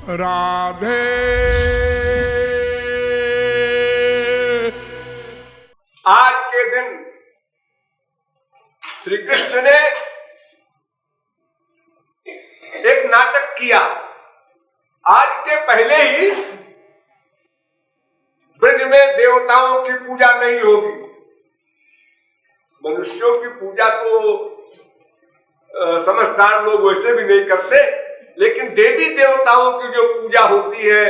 राधे। आज के दिन श्री कृष्ण ने एक नाटक किया। आज के पहले ही ब्रज में देवताओं की पूजा नहीं होगी। मनुष्यों की पूजा तो समझदार लोग वैसे भी नहीं करते, लेकिन देवी देवताओं की जो पूजा होती है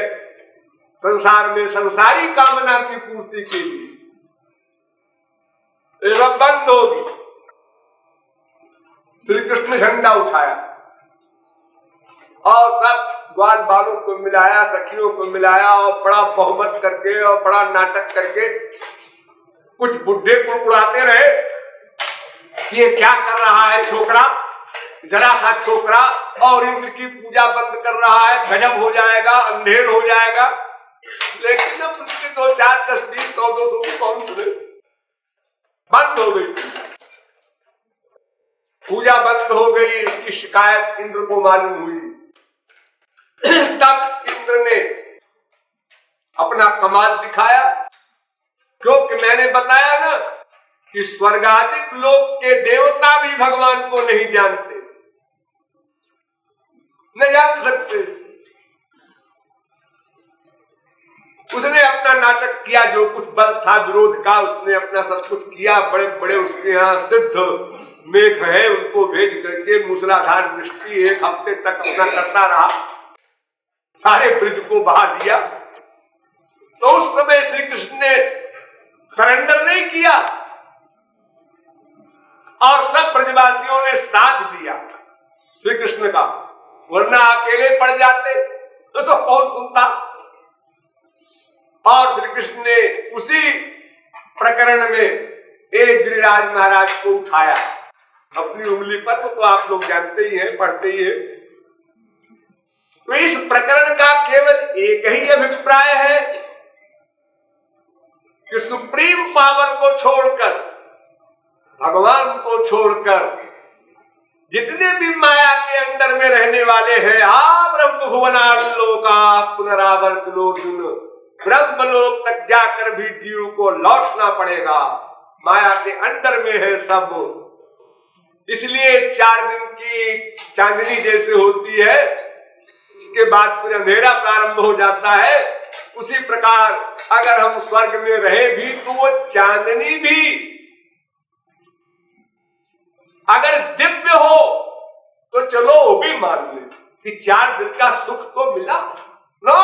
संसार में संसारी कामना की पूर्ति के लिए, ये बंद होगी। श्री कृष्ण झंडा उठाया और सब ग्वाल बालों को मिलाया, सखियों को मिलाया और बड़ा बहुमत करके और बड़ा नाटक करके कुछ बुढ़े कुड़कुड़ाते रहे कि ये क्या कर रहा है छोकरा, जरा सा छोकरा, और इंद्र की पूजा बंद कर रहा है, गजब हो जाएगा, अंधेर हो जाएगा। लेकिन जब उसके 2, 4, 10, 20, 100, 200 की कौन सुने, बंद हो गई पूजा बंद हो गई। इसकी शिकायत इंद्र को मालूम हुई। तब इंद्र ने अपना कमाल दिखाया, क्योंकि मैंने बताया ना कि स्वर्गाधिक लोक के देवता भी भगवान को नहीं जानते, नहीं जान सकते। उसने अपना नाटक किया, जो कुछ बल था विरोध का उसने अपना सब कुछ किया। बड़े बड़े उसके यहाँ सिद्ध मेघ है, उनको भेज करके मूसलाधार वृष्टि 1 हफ्ते तक अपना करता रहा, सारे ब्रज को बहा दिया। तो उस समय श्री कृष्ण ने सरेंडर नहीं किया और सब ब्रजवासियों ने साथ दिया श्री कृष्ण का, वरना अकेले पड़ जाते तो कौन सुनता। और श्री कृष्ण ने उसी प्रकरण में एक गिरिराज महाराज को उठाया अपनी उंगली पर, तो आप लोग जानते ही हैं, पढ़ते ही हैं। तो इस प्रकरण का केवल एक ही अभिप्राय है कि सुप्रीम पावर को छोड़कर, भगवान को छोड़कर जितने भी माया के अंदर में रहने वाले हैं, ब्रह्म भुवनालोका पुनरावर्तनोर्जुन, ब्रह्मलोक तक जाकर भी जीव को लौटना पड़ेगा। माया के अंदर में है सब। इसलिए 4 दिन की चांदनी जैसे होती है, उसके बाद फिर अंधेरा प्रारंभ हो जाता है। उसी प्रकार अगर हम स्वर्ग में रहे भी तो वो चांदनी भी अगर दिव्य हो तो चलो वो भी मान ले कि 4 दिन का सुख तो मिला ना।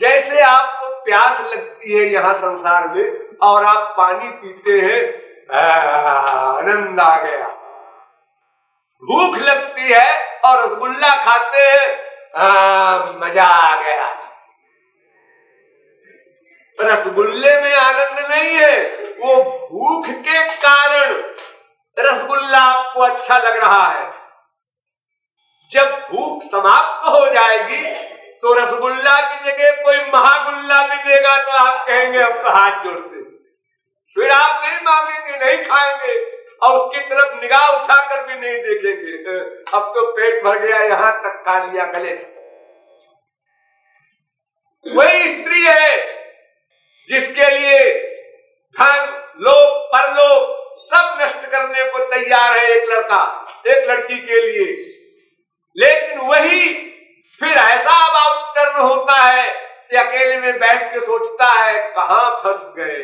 जैसे आपको प्यास लगती है यहाँ संसार में और आप पानी पीते हैं, आनंद आ गया। भूख लगती है और रसगुल्ला खाते हैं, मजा आ गया। रसगुल्ले में आनंद नहीं है, वो भूख के कारण रसगुल्ला आपको अच्छा लग रहा है। जब भूख समाप्त हो जाएगी तो रसगुल्ला की जगह कोई महागुल्ला भी देगा तो आप कहेंगे अब तो हाथ जोड़ते, फिर आप नहीं मांगेंगे, नहीं खाएंगे और उसकी तरफ निगाह उठाकर भी नहीं देखेंगे। अब तो पेट भर गया, यहां तक खा लिया गले। वही स्त्री है जिसके लिए धन, लोक, परलोक सब नष्ट करने को तैयार है एक लड़का, एक लड़की के लिए। लेकिन वही फिर ऐसा अवतरण होता है कि अकेले में बैठ के सोचता है कहां फंस गए,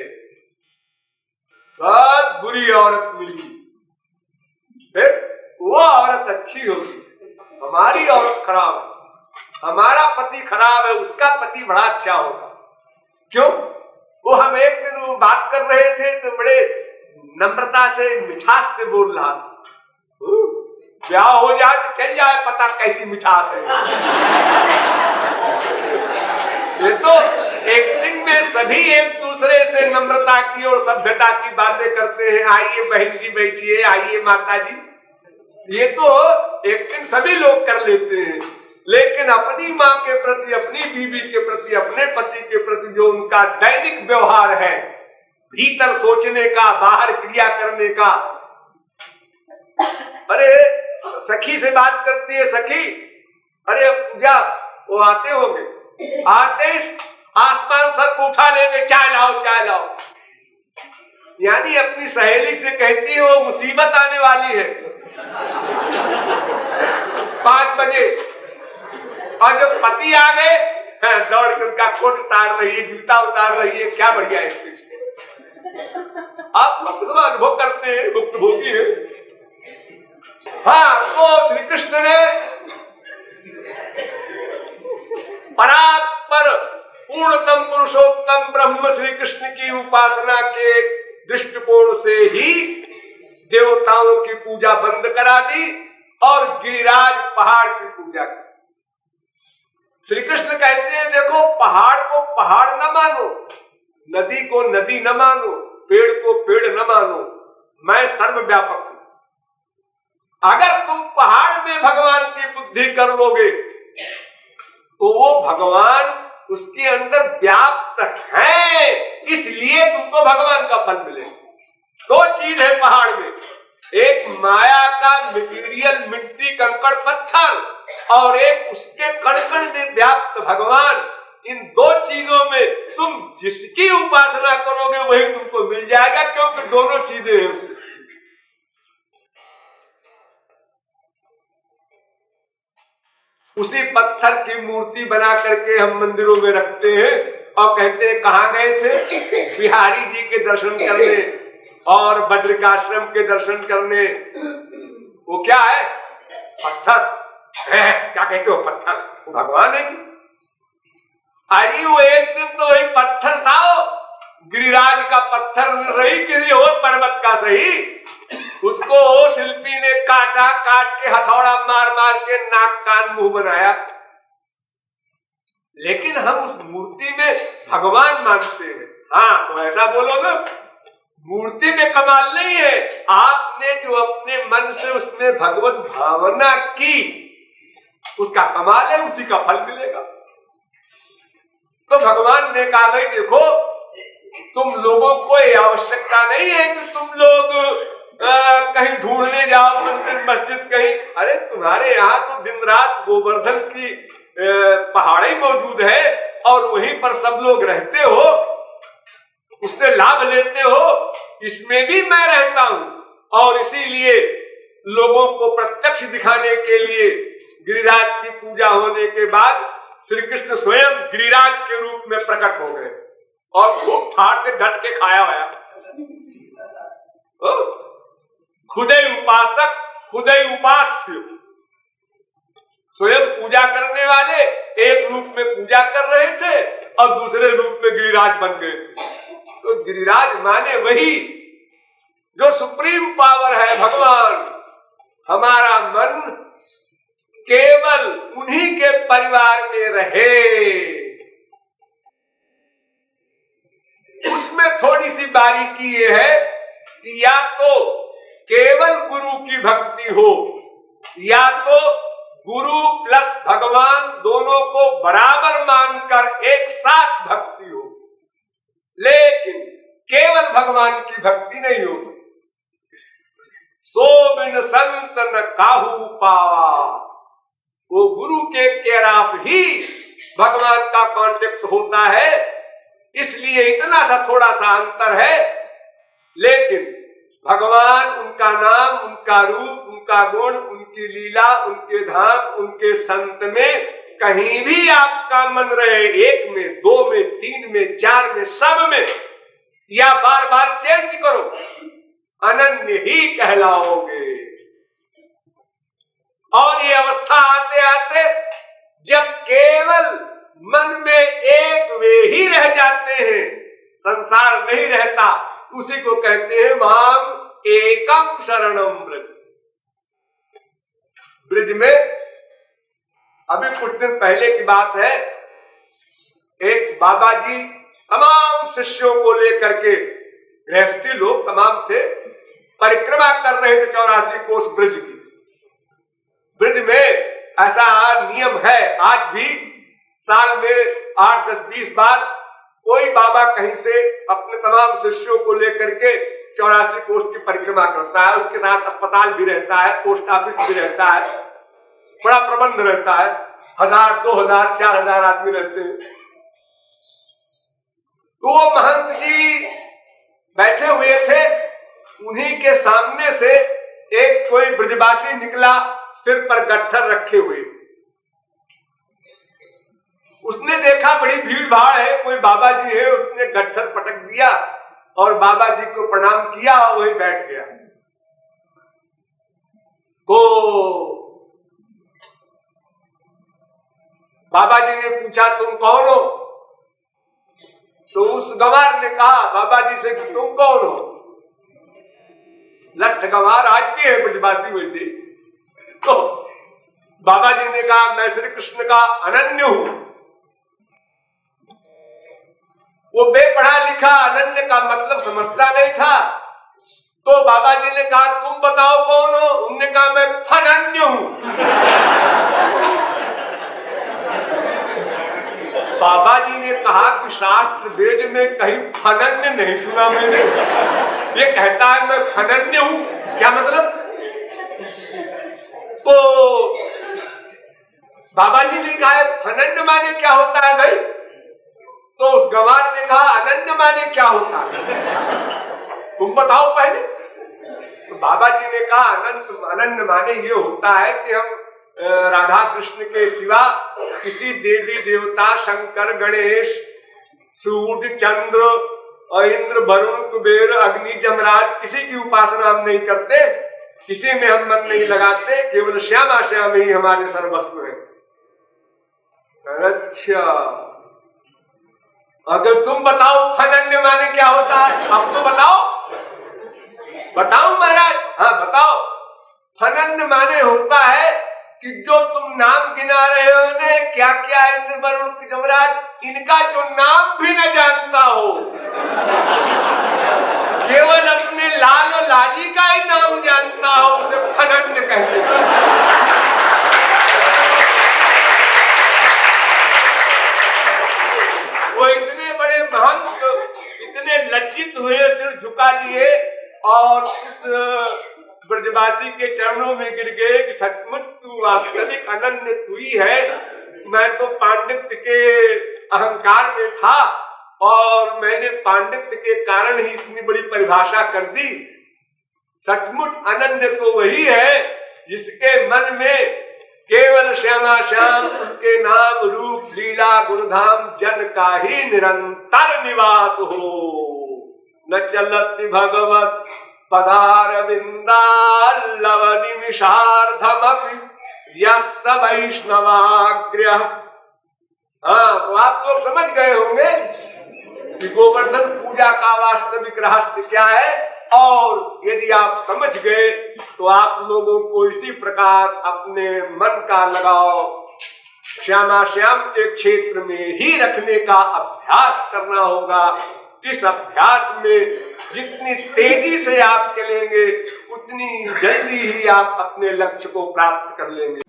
बहुत बुरी औरत मिली, फिर वो औरत अच्छी होगी, हमारी औरत खराब है, हमारा पति खराब है, उसका पति बड़ा अच्छा होगा। क्यों? वो हम एक दिन वो बात कर रहे थे तो बड़े नम्रता से, मिठास से बोल रहा था, ब्याह हो जाए तो चल जाए पता कैसी मिठास है। ये तो एक्टिंग में सभी एक दूसरे से नम्रता की और सभ्यता की बातें करते हैं। आइए बहन जी बैठिए, आइए माता जी, ये तो एक्टिंग सभी लोग कर लेते हैं। लेकिन अपनी माँ के प्रति, अपनी बीवी के प्रति, अपने पति के प्रति जो उनका दैनिक व्यवहार है, भीतर सोचने का, बाहर क्रिया करने का। अरे सखी से बात करती है, सखी अरे पूजा वो आते होंगे, आते आसमान सर को उठा लेंगे, चाय लाओ चाय लाओ। यानी अपनी सहेली से कहती है वो मुसीबत आने वाली है 5 बजे, और जब पति आ गए दौड़ के उनका कोट उतार रही है, जूता उतार रही है, क्या बढ़िया है। आप लोग तो अनुभव करते हैं, भुक्तभोगी है। हाँ, तो श्री कृष्ण ने परात्पर पूर्णतम पुरुषोत्तम ब्रह्म श्री कृष्ण की उपासना के दृष्टिकोण से ही देवताओं की पूजा बंद करा दी और गिरिराज पहाड़ की पूजा की। श्री कृष्ण कहते हैं देखो, पहाड़ को पहाड़ न मानो, नदी को नदी न मानो, पेड़ को पेड़ न मानो, मैं सर्वव्यापक हूं। अगर तुम पहाड़ में भगवान की बुद्धि कर लोगे तो वो भगवान उसके अंदर व्याप्त है, इसलिए तुमको भगवान का फल मिले। 2 चीज है पहाड़ में, एक माया का मटेरियल मिट्टी कंकड़ पत्थर, और एक उसके कण कण में व्याप्त भगवान। इन 2 चीजों में तुम जिसकी उपासना करोगे वही तुमको मिल जाएगा, क्योंकि दोनों चीजें हैं। उसी पत्थर की मूर्ति बना करके हम मंदिरों में रखते हैं और कहते हैं कहाँ गए थे, बिहारी जी के दर्शन करने और बद्रिकाश्रम के दर्शन करने। वो क्या है, पत्थर है, क्या कहते हो पत्थर, भगवान है कि? अरे वो एक दिन तो वही पत्थर था, गिरिराज का पत्थर सही, किसी और पर्वत का सही, उसको शिल्पी ने काटा, काट के हथौड़ा मार मार के नाक कान मुंह बनाया। लेकिन हम उस मूर्ति में भगवान मानते हैं। हाँ, तो ऐसा बोलो ना, मूर्ति में कमाल नहीं है, आपने जो अपने मन से उसमें भगवत भावना की उसका कमाल है, उसी का फल मिलेगा। तो भगवान ने कहा भाई देखो, तुम लोगों को ये आवश्यकता नहीं है कि तुम लोग कहीं ढूंढने जाओ, मंदिर मस्जिद कहीं। अरे तुम्हारे यहाँ तो दिन रात गोवर्धन की पहाड़ी मौजूद है और वहीं पर सब लोग रहते हो, उससे लाभ लेते हो। इसमें भी मैं रहता हूं और इसीलिए लोगों को प्रत्यक्ष दिखाने के लिए गिरिराज की पूजा होने के बाद श्री कृष्ण स्वयं गिरिराज के रूप में प्रकट हो गए और खूब ठाट से डट के खाया हुआ। खुदे उपासक खुदे उपास्य, स्वयं पूजा करने वाले एक रूप में पूजा कर रहे थे और दूसरे रूप में गिरिराज बन गए। तो गिरिराज माने वही जो सुप्रीम पावर है भगवान। हमारा मन केवल उन्हीं के परिवार में रहे, उसमें थोड़ी सी बारीकी ये है कि या तो केवल गुरु की भक्ति हो या तो गुरु प्लस भगवान दोनों को बराबर मानकर एक साथ भक्ति हो, लेकिन केवल भगवान की भक्ति नहीं हो। सो बिन संत न काहू पावा, वो गुरु के केराफ ही भगवान का कांटेक्ट होता है। इसलिए इतना सा थोड़ा सा अंतर है, लेकिन भगवान, उनका नाम, उनका रूप, उनका गुण, उनकी लीला, उनके धाम, उनके संत में कहीं भी आपका मन रहे, 1 में, 2 में, 3 में, 4 में, सब में, या बार बार चेंज करो, अनन्य ही कहलाओगे। और ये अवस्था आते आते जब केवल मन में एक वे ही रह जाते हैं, संसार नहीं रहता, उसी को कहते हैं माम एकम शरणम ब्रज। ब्रज में अभी कुछ दिन पहले की बात है, एक बाबा जी तमाम शिष्यों को लेकर के, गृहस्थी लोग तमाम थे, परिक्रमा कर रहे थे 84 कोस ब्रज की। ब्रज में ऐसा नियम है, आज भी साल में 8, 10, 20 बार कोई बाबा कहीं से अपने तमाम शिष्यों को लेकर के 84 कोस की परिक्रमा करता है। उसके साथ अस्पताल भी रहता है, पोस्ट ऑफिस भी रहता है। बड़ा प्रबंध रहता है, 1000, 2000, 4000 आदमी रहते हैं। तो वो महंत जी बैठे हुए थे, उन्हीं के सामने से एक कोई ब्रजवासी निकला, सिर पर गट्ठर रखे हुए। उसने देखा बड़ी भीड़ भाड़ है, कोई बाबा जी है, उसने गट्ठर पटक दिया और बाबा जी को प्रणाम किया और वही बैठ गया। तो बाबा जी ने पूछा तुम कौन हो? तो उस गंवार ने कहा बाबा जी से कि तुम कौन हो? लठ गंवार आज भी है ब्रजवासी वैसे। तो बाबा जी ने कहा मैं श्री कृष्ण का अनन्य हूं। वो बेपढ़ा लिखा अनन्य का मतलब समझता नहीं था। तो बाबा जी ने कहा तुम बताओ कौन हो? उन्होंने कहा मैं फनन्य हूं। बाबा जी ने कहा कि शास्त्र वेद में कहीं फनन्य नहीं सुना मैंने, ये कहता है मैं फनन्य हूं, क्या मतलब? तो बाबा जी ने कहा फनन्य माने क्या होता है भाई? तो उस गंवार ने कहा अनन्य माने क्या होता है, तुम बताओ पहले। तो बाबा जी ने कहा अनन्य माने ये होता है कि हम राधा कृष्ण के सिवा किसी देवी देवता, शंकर, गणेश, सूर्य, चंद्र और इंद्र, वरुण, कुबेर, अग्नि, जमराज, किसी की उपासना हम नहीं करते, किसी में हम मन नहीं लगाते, केवल श्यामा श्याम ही हमारे सर्वस्व है। अच्छा, अगर तुम बताओ फनन्य माने क्या होता है, अब तो बताओ। बताओ महाराज। हाँ बताओ। फनन्य माने होता है कि जो तुम नाम गिना रहे हो ने, क्या क्या इंद्र, वरुण, जमराज, इनका जो नाम भी न जानता हो, केवल अपने लाल और लाली का ही नाम जानता हो, उसे फनन्य कहते हैं। वो इतने बड़े महंत इतने लज्जित हुए, सिर झुका लिए और उस ब्रजवासी के चरणों में गिर गए कि सचमुच तू वास्तविक अनन्य तू ही है। मैं तो पांडित्य के अहंकार में था और मैंने पांडित्य के कारण ही इतनी बड़ी परिभाषा कर दी। सचमुच अनन्य तो वही है जिसके मन में केवल श्यामा श्याम, उनके नाम, रूप, लीला, गुणधाम, जन का ही निरंतर निवास हो। न चलति भगवत पदारविंदाल्लव निमिषार्धमपि यस्य वैष्णवाग्र्यः। हाँ, तो आप लोग समझ गए होंगे कि गोवर्धन पूजा का वास्तविक रहस्य क्या है। और यदि आप समझ गए तो आप लोगों को इसी प्रकार अपने मन का लगाव श्यामा श्याम के क्षेत्र में ही रखने का अभ्यास करना होगा। इस अभ्यास में जितनी तेजी से आप चलेंगे उतनी जल्दी ही आप अपने लक्ष्य को प्राप्त कर लेंगे।